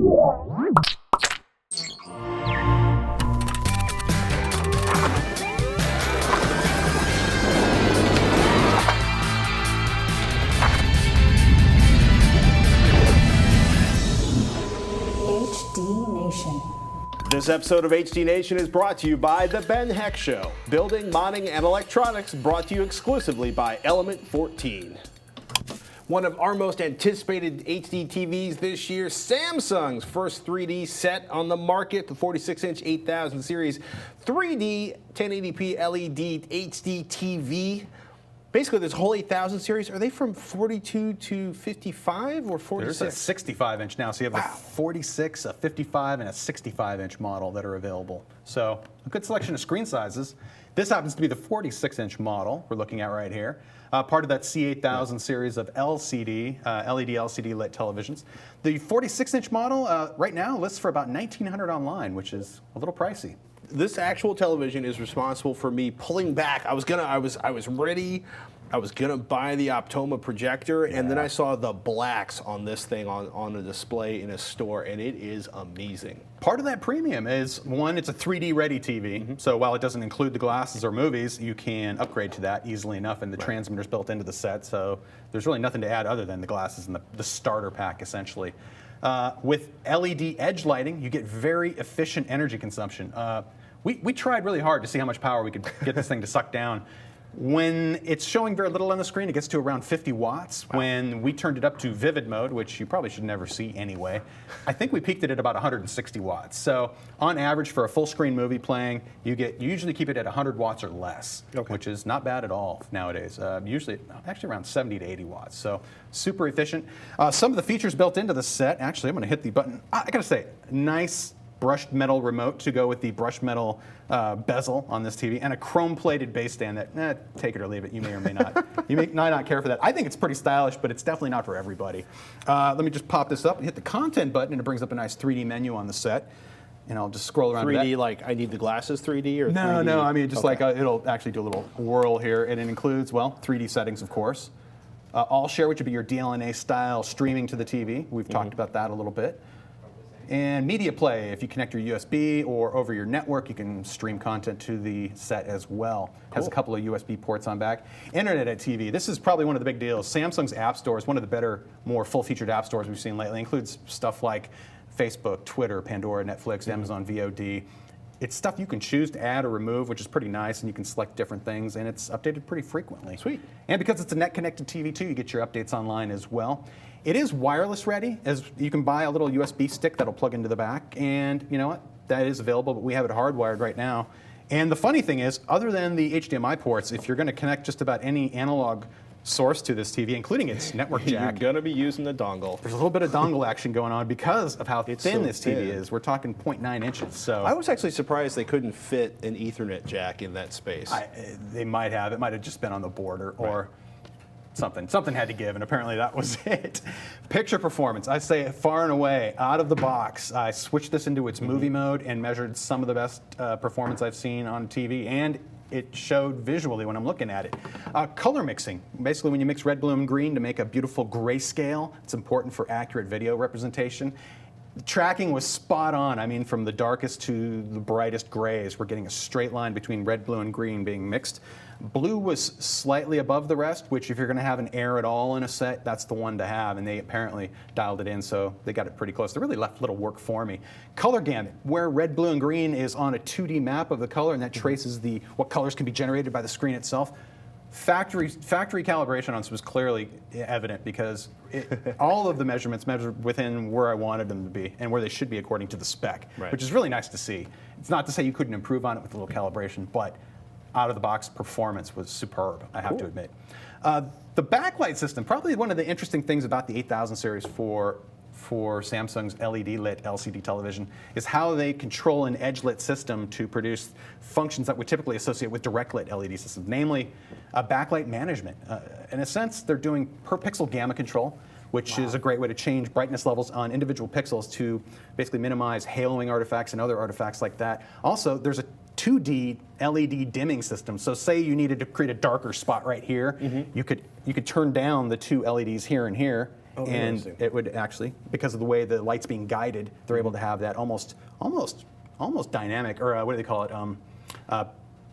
This episode of HD Nation is brought to you by The Ben Heck Show. Building, modding, and electronics brought to you exclusively by Element 14. One of our most anticipated HD TVs this year, Samsung's first 3D set on the market, the 46-inch 8000 series 3D 1080p LED HD TV. Basically, this whole 8000 series, are they from 42 to 55 or 46? There's a 65-inch now, so you have a 46, a 55, and a 65-inch model that are available. So a good selection of screen sizes. This happens to be the 46-inch model we're looking at right here. Part of that C8000 series of LCD, LED LCD lit televisions. The 46-inch model right now lists for about $1,900 online, which is a little pricey. This actual television is responsible for me pulling back. I was ready. I was gonna buy the Optoma projector, and then I saw the blacks on this thing on a display in a store, and it is amazing. Part of that premium is, one, it's a 3D ready TV, so while it doesn't include the glasses or movies, you can upgrade to that easily enough, and the transmitter's built into the set, so there's really nothing to add other than the glasses and the starter pack, essentially. With LED edge lighting, you get very efficient energy consumption. We tried really hard to see how much power we could get this thing to suck down. When it's showing very little on the screen, it gets to around 50 watts. Wow. When we turned it up to vivid mode, which you probably should never see anyway, I think we peaked it at about 160 watts. So on average, for a full screen movie playing, you usually keep it at 100 watts or less, which is not bad at all nowadays. Usually, actually around 70 to 80 watts. So super efficient. Some of the features built into the set, actually, I'm going to hit the button. I got to say, nice brushed metal remote to go with the brushed metal bezel on this TV, and a chrome-plated base stand that, take it or leave it, you may or may not. You may not care for that. I think it's pretty stylish, but it's definitely not for everybody. Let me just pop this up and hit the content button, and it brings up a nice 3D menu on the set. And I'll just scroll around 3D, to that. like I need the glasses 3D or 3D? No, I mean just like it'll actually do a little whirl here, and it includes, well, 3D settings, of course. All share, which would be your DLNA style streaming to the TV. We've talked about that a little bit. And media play, if you connect your USB or over your network, you can stream content to the set as well. Has a couple of USB ports on back. Internet at TV, this is probably one of the big deals. Samsung's App Store is one of the better, more full-featured app stores we've seen lately. It includes stuff like Facebook, Twitter, Pandora, Netflix, Amazon VOD. It's stuff you can choose to add or remove, which is pretty nice, and you can select different things, and it's updated pretty frequently. Sweet. And because it's a net-connected TV too, you get your updates online as well. It is wireless ready, as you can buy a little USB stick that'll plug into the back, and you know what? That is available, but we have it hardwired right now. And the funny thing is, other than the HDMI ports, if you're going to connect just about any analog source to this TV, including its network jack, you're going to be using the dongle. There's a little bit of dongle action going on because of how thin this TV is. We're talking 0.9 inches. So I was actually surprised they couldn't fit an Ethernet jack in that space. They might have. It might have just been on the border or something had to give, and apparently that was it. Picture performance, I say far and away, out of the box. I switched this into its movie mode and measured some of the best performance I've seen on TV, and it showed visually when I'm looking at it. Color mixing, basically when you mix red, blue, and green to make a beautiful grayscale, it's important for accurate video representation. The tracking was spot on. I mean, from the darkest to the brightest grays, we're getting a straight line between red, blue, and green being mixed. Blue was slightly above the rest, which if you're going to have an air at all in a set, that's the one to have, and they apparently dialed it in, so they got it pretty close. They really left little work for me. Color gamut, where red, blue, and green is on a 2D map of the color, and that traces what colors can be generated by the screen itself. Factory calibration on this was clearly evident because all of the measurements measured within where I wanted them to be and where they should be according to the spec, which is really nice to see. It's not to say you couldn't improve on it with a little calibration, but out-of-the-box performance was superb, I have to admit. The backlight system, probably one of the interesting things about the 8000 series for Samsung's LED-lit LCD television is how they control an edge-lit system to produce functions that we typically associate with direct-lit LED systems, namely backlight management. In a sense, they're doing per-pixel gamma control, which is a great way to change brightness levels on individual pixels to basically minimize haloing artifacts and other artifacts like that. Also, there's a 2D LED dimming system. So say you needed to create a darker spot right here, you could turn down the two LEDs here and here, and it would actually, because of the way the light's being guided, they're able to have that almost dynamic, or what do they call it?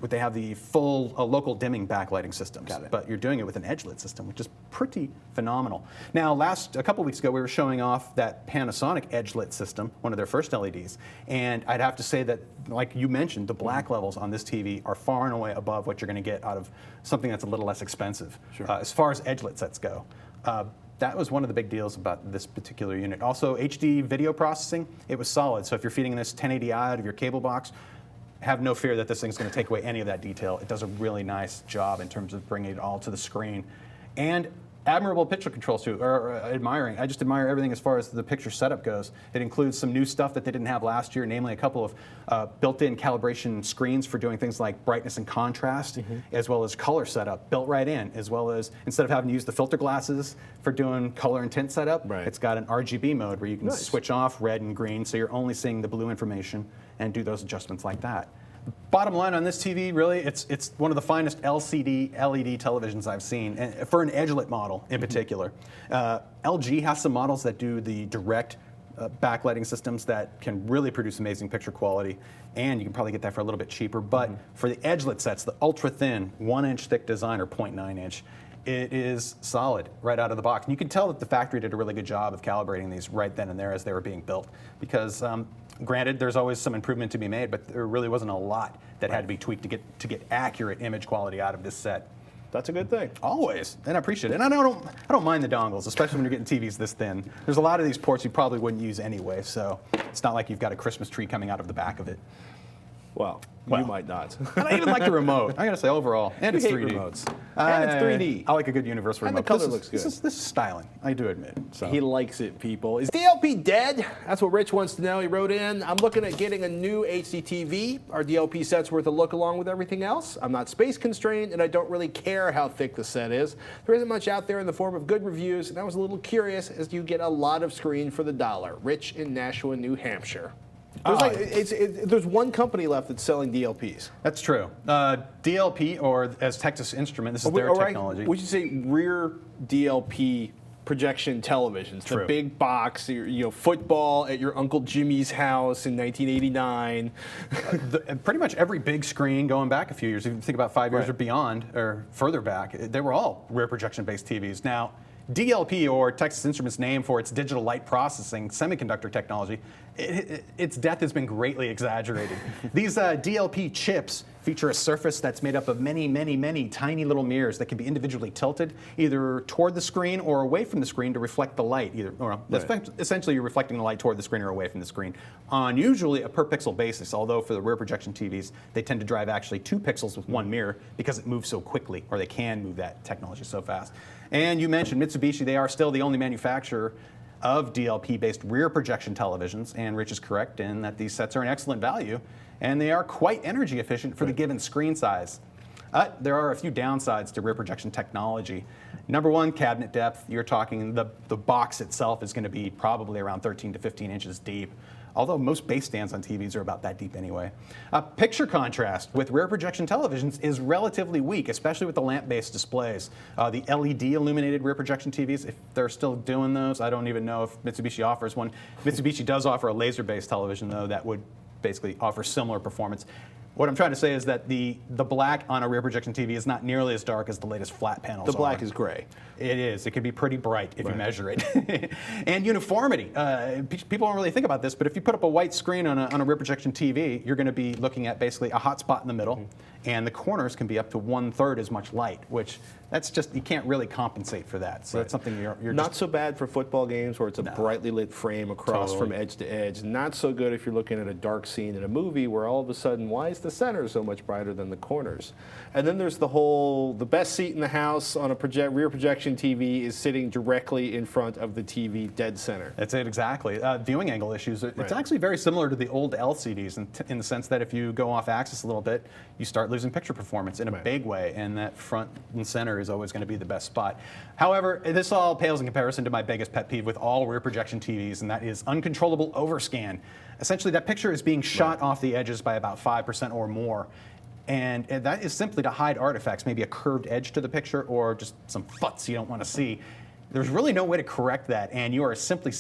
Would they have the full local dimming backlighting systems? Got it. But you're doing it with an edge-lit system, which is pretty phenomenal. Now, a couple weeks ago, we were showing off that Panasonic edge-lit system, one of their first LEDs, and I'd have to say that, like you mentioned, the black levels on this TV are far and away above what you're going to get out of something that's a little less expensive. Sure. As far as edge-lit sets go. That was one of the big deals about this particular unit. Also, HD video processing, it was solid. So if you're feeding this 1080i out of your cable box, have no fear that this thing's going to take away any of that detail. It does a really nice job in terms of bringing it all to the screen. And admirable picture controls too, admiring. I just admire everything as far as the picture setup goes. It includes some new stuff that they didn't have last year, namely a couple of built-in calibration screens for doing things like brightness and contrast, as well as color setup built right in, as well as instead of having to use the filter glasses for doing color and tint setup, it's got an RGB mode where you can switch off red and green, so you're only seeing the blue information and do those adjustments like that. Bottom line on this TV, really, it's one of the finest LCD LED televisions I've seen, and for an edge-lit model in particular. LG has some models that do the direct backlighting systems that can really produce amazing picture quality, and you can probably get that for a little bit cheaper. But for the edge-lit sets, the ultra-thin 1-inch thick design or 0.9 inch, it is solid right out of the box. And you can tell that the factory did a really good job of calibrating these right then and there as they were being built, because granted, there's always some improvement to be made, but there really wasn't a lot that had to be tweaked to get accurate image quality out of this set. That's a good thing. Always, and I appreciate it. And I don't mind the dongles, especially when you're getting TVs this thin. There's a lot of these ports you probably wouldn't use anyway, so it's not like you've got a Christmas tree coming out of the back of it. Well, you might not. And I even like the remote. I gotta say, overall, and it's 3D. Remotes. And it's 3D. I like a good universal remote. And the color looks good. This is styling, I do admit. So. He likes it, people. Is DLP dead? That's what Rich wants to know. He wrote in, I'm looking at getting a new HDTV. Are DLP sets worth a look along with everything else? I'm not space constrained, and I don't really care how thick the set is. There isn't much out there in the form of good reviews, and I was a little curious as you get a lot of screen for the dollar. Rich in Nashua, New Hampshire. There's one company left that's selling DLPs. That's true. DLP, or as Texas Instrument, this is their technology. We should say rear DLP projection televisions. True. The big box, football at your Uncle Jimmy's house in 1989. Pretty much every big screen going back a few years, if you think about 5 years or beyond, or further back, they were all rear projection-based TVs. Now, DLP, or Texas Instruments' name for its digital light processing semiconductor technology, its death has been greatly exaggerated. These DLP chips feature a surface that's made up of many, many, many tiny little mirrors that can be individually tilted either toward the screen or away from the screen to reflect the light. Essentially, you're reflecting the light toward the screen or away from the screen on usually a per pixel basis, although for the rear projection TVs, they tend to drive actually 2 pixels with one mirror because it moves so quickly, or they can move that technology so fast. And you mentioned Mitsubishi. They are still the only manufacturer of DLP-based rear projection televisions, and Rich is correct in that these sets are an excellent value, and they are quite energy efficient for the given screen size. There are a few downsides to rear projection technology. Number one, cabinet depth. You're talking the box itself is going to be probably around 13 to 15 inches deep, although most base stands on TVs are about that deep anyway. Picture contrast with rear projection televisions is relatively weak, especially with the lamp-based displays. The LED illuminated rear projection TVs, if they're still doing those, I don't even know if Mitsubishi offers one. Mitsubishi does offer a laser-based television, though, that would basically offer similar performance. What I'm trying to say is that the black on a rear projection TV is not nearly as dark as the latest flat panels The black is gray. It is. It can be pretty bright if you measure it. And uniformity. People don't really think about this, but if you put up a white screen on a rear projection TV, you're going to be looking at basically a hot spot in the middle, and the corners can be up to 1/3 as much light, which that's just, you can't really compensate for that. So that's something you're not so bad for football games where it's a brightly lit frame across from edge to edge. Not so good if you're looking at a dark scene in a movie where all of a sudden, why is the center so much brighter than the corners? And then there's the best seat in the house on a rear projection TV is sitting directly in front of the TV dead center. That's it, exactly. Viewing angle issues. It's actually very similar to the old LCDs in the sense that if you go off axis a little bit, you start losing picture performance in a big way, and that front and center is always going to be the best spot. However, this all pales in comparison to my biggest pet peeve with all rear projection TVs, and that is uncontrollable overscan. Essentially, that picture is being shot off the edges by about 5% or more. And that is simply to hide artifacts, maybe a curved edge to the picture or just some futs you don't want to see. There's really no way to correct that, and you are simply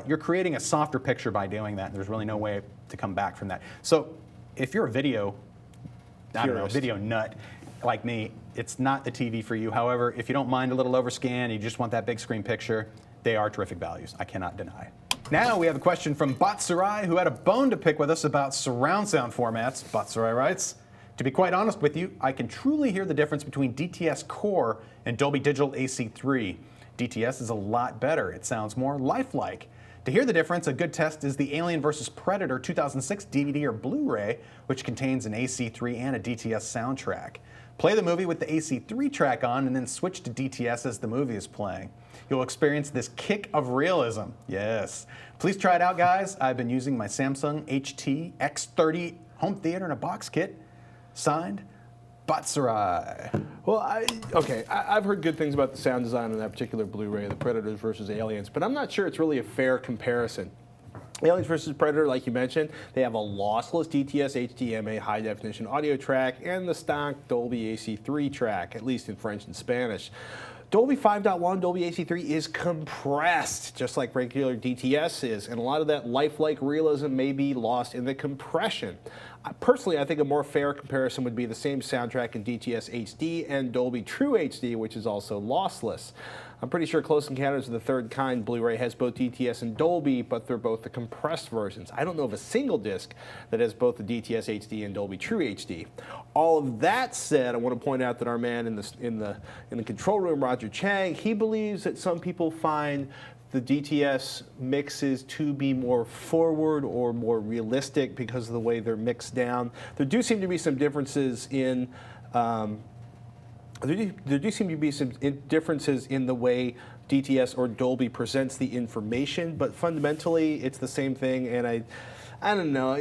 you're creating a softer picture by doing that. There's really no way to come back from that. So if you're a video nut like me, it's not the TV for you. However, if you don't mind a little overscan, you just want that big screen picture, they are terrific values. I cannot deny. Now we have a question from Batsarai, who had a bone to pick with us about surround sound formats. Batsarai writes, to be quite honest with you, I can truly hear the difference between DTS Core and Dolby Digital AC3. DTS is a lot better. It sounds more lifelike. To hear the difference, a good test is the Alien vs. Predator 2006 DVD or Blu-ray, which contains an AC3 and a DTS soundtrack. Play the movie with the AC3 track on and then switch to DTS as the movie is playing. You'll experience this kick of realism. Yes. Please try it out, guys. I've been using my Samsung HT X30 home theater in a box kit. Signed, Batsarai. Well, I've heard good things about the sound design on that particular Blu-ray, the Predators versus Aliens, but I'm not sure it's really a fair comparison. Aliens vs. Predator, like you mentioned, they have a lossless DTS HDMA high-definition audio track and the stock Dolby AC3 track, at least in French and Spanish. Dolby 5.1, Dolby AC3 is compressed, just like regular DTS is, and a lot of that lifelike realism may be lost in the compression. Personally, I think a more fair comparison would be the same soundtrack in DTS HD and Dolby True HD, which is also lossless. I'm pretty sure Close Encounters of the Third Kind Blu-ray has both DTS and Dolby, but they're both the compressed versions. I don't know of a single disc that has both the DTS HD and Dolby True HD. All of that said, I want to point out that our man in the control room, Roger Chang, he believes that some people find the DTS mixes to be more forward or more realistic because of the way they're mixed down. There do seem to be some differences in the way DTS or Dolby presents the information, but fundamentally it's the same thing. And I don't know.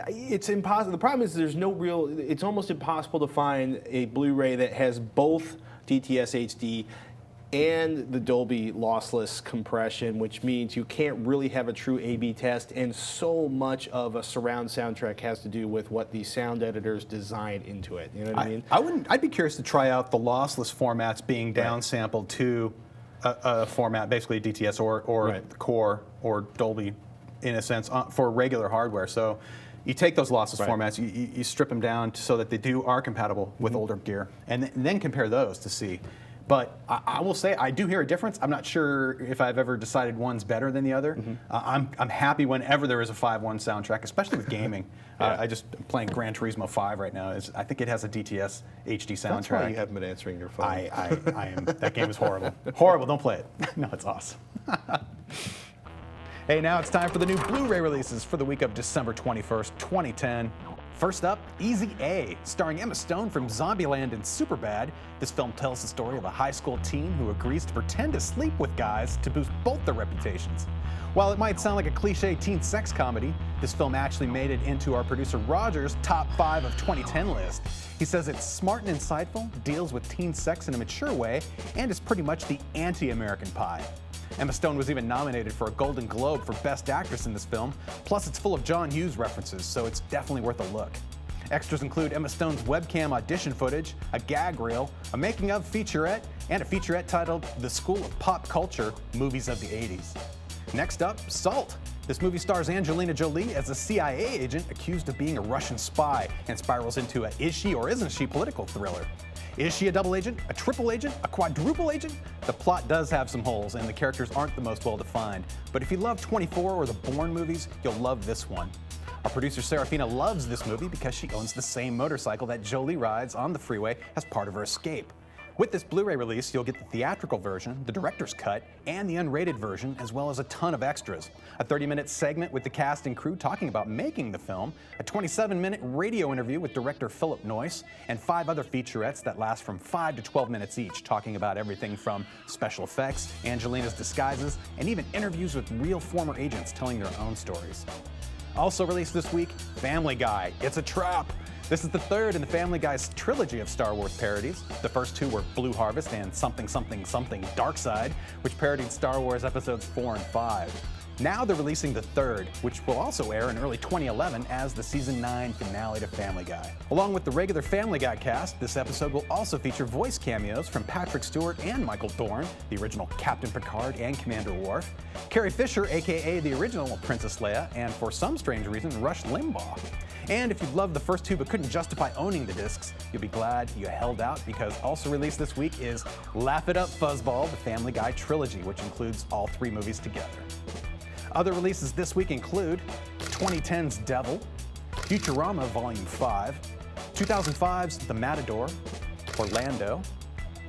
It's impossible. The problem is it's almost impossible to find a Blu-ray that has both DTS HD and the Dolby lossless compression, which means you can't really have a true A/B test, and so much of a surround soundtrack has to do with what the sound editors design into it. You know what I mean? I'd be curious to try out the lossless formats being downsampled to a format, basically DTS or Core or Dolby, in a sense, for regular hardware. So you take those lossless formats, you strip them down so that they are compatible with older gear, and then compare those to see. But I will say I do hear a difference. I'm not sure if I've ever decided one's better than the other. I'm happy whenever there is a 5.1 soundtrack, especially with gaming. I just playing Gran Turismo 5 right now. I think it has a DTS HD soundtrack. That's why you haven't been answering your phone. I am. That game is horrible. Horrible. Don't play it. No, it's awesome. Hey, now it's time for the new Blu-ray releases for the week of December 21st, 2010. First up, Easy A, starring Emma Stone from Zombieland and Superbad. This film tells the story of a high school teen who agrees to pretend to sleep with guys to boost both their reputations. While it might sound like a cliche teen sex comedy, this film actually made it into our producer Roger's top 5 of 2010 list. He says it's smart and insightful, deals with teen sex in a mature way, and is pretty much the anti-American Pie. Emma Stone was even nominated for a Golden Globe for Best Actress in this film, plus it's full of John Hughes references, so it's definitely worth a look. Extras include Emma Stone's webcam audition footage, a gag reel, a making-of featurette, and a featurette titled The School of Pop Culture, Movies of the 80s. Next up, Salt. This movie stars Angelina Jolie as a CIA agent accused of being a Russian spy and spirals into a is she or isn't she political thriller. Is she a double agent, a triple agent, a quadruple agent? The plot does have some holes and the characters aren't the most well defined, but if you love 24 or the Bourne movies, you'll love this one. Our producer Serafina loves this movie because she owns the same motorcycle that Jolie rides on the freeway as part of her escape. With this Blu-ray release, you'll get the theatrical version, the director's cut, and the unrated version, as well as a ton of extras. A 30-minute segment with the cast and crew talking about making the film, a 27-minute radio interview with director Philip Noyce, and 5 other featurettes that last from 5 to 12 minutes each, talking about everything from special effects, Angelina's disguises, and even interviews with real former agents telling their own stories. Also released this week, Family Guy, It's a Trap. This is the third in the Family Guy's trilogy of Star Wars parodies. The first 2 were Blue Harvest and Something Something Something Dark Side, which parodied Star Wars episodes 4 and 5. Now they're releasing the third, which will also air in early 2011 as the season 9 finale to Family Guy. Along with the regular Family Guy cast, this episode will also feature voice cameos from Patrick Stewart and Michael Dorn, the original Captain Picard and Commander Worf, Carrie Fisher, aka the original Princess Leia, and for some strange reason, Rush Limbaugh. And if you've loved the first two but couldn't justify owning the discs, you'll be glad you held out, because also released this week is Laugh It Up Fuzzball, the Family Guy trilogy, which includes all 3 movies together. Other releases this week include 2010's Devil, Futurama Volume 5, 2005's The Matador, Orlando,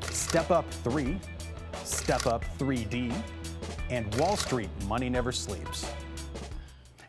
Step Up 3, Step Up 3D, and Wall Street Money Never Sleeps.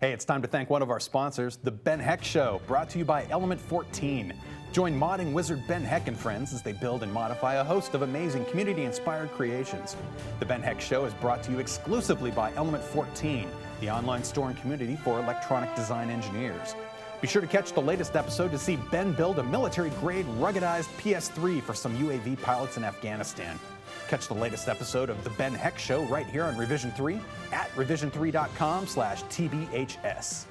Hey, it's time to thank one of our sponsors, The Ben Heck Show, brought to you by Element 14. Join modding wizard Ben Heck and friends as they build and modify a host of amazing community-inspired creations. The Ben Heck Show is brought to you exclusively by Element 14, the online store and community for electronic design engineers. Be sure to catch the latest episode to see Ben build a military-grade ruggedized PS3 for some UAV pilots in Afghanistan. Catch the latest episode of The Ben Heck Show right here on Revision 3 at revision3.com/TBHS.